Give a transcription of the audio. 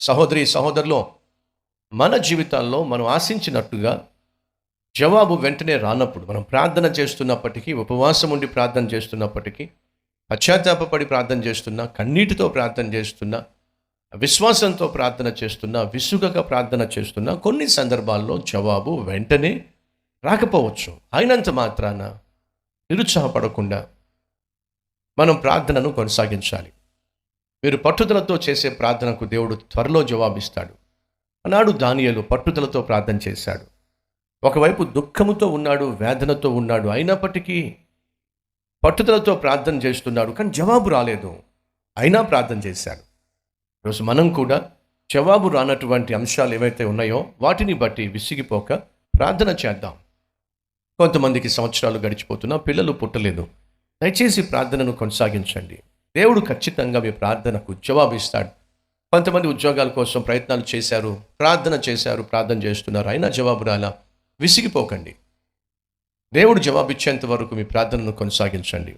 సహోదరి సహోదరులు, మన జీవితాల్లో మనం ఆశించినట్టుగా జవాబు వెంటనే రానప్పుడు, మనం ప్రార్థన చేస్తున్నప్పటికీ, ఉపవాసం ఉండి ప్రార్థన చేస్తున్నప్పటికీ, పశ్చాత్తాపపడి ప్రార్థన చేస్తున్నా, కన్నీటితో ప్రార్థన చేస్తున్నా, విశ్వాసంతో ప్రార్థన చేస్తున్నా, విసుగక ప్రార్థన చేస్తున్నా, కొన్ని సందర్భాల్లో జవాబు వెంటనే రాకపోవచ్చు. అయినంత మాత్రాన నిరుత్సాహపడకుండా మనం ప్రార్థనను కొనసాగించాలి. మీరు పట్టుదలతో చేసే ప్రార్థనకు దేవుడు త్వరలో జవాబిస్తాడు. ఆనాడు దానియేలు పట్టుదలతో ప్రార్థన చేశాడు. ఒకవైపు దుఃఖముతో ఉన్నాడు, వేదనతో ఉన్నాడు, అయినప్పటికీ పట్టుదలతో ప్రార్థన చేస్తున్నాడు, కానీ జవాబు రాలేదు. అయినా ప్రార్థన చేశాడు. ఈరోజు మనం కూడా జవాబు రానటువంటి అంశాలు ఏవైతే ఉన్నాయో వాటిని బట్టి విసిగిపోక ప్రార్థన చేద్దాం. కొంతమందికి సంవత్సరాలు గడిచిపోతున్నా పిల్లలు పుట్టలేదు. దయచేసి ప్రార్థనను కొనసాగించండి. దేవుడు ఖచ్చితంగా మీ ప్రార్థనకు జవాబిస్తాడు. కొంతమంది ఉద్యోగాల కోసం ప్రయత్నాలు చేశారు, ప్రార్థన చేస్తున్నారు, అయినా జవాబు రాలా. విసిగిపోకండి. దేవుడు జవాబిచ్చేంత వరకు మీ ప్రార్థనను కొనసాగించండి.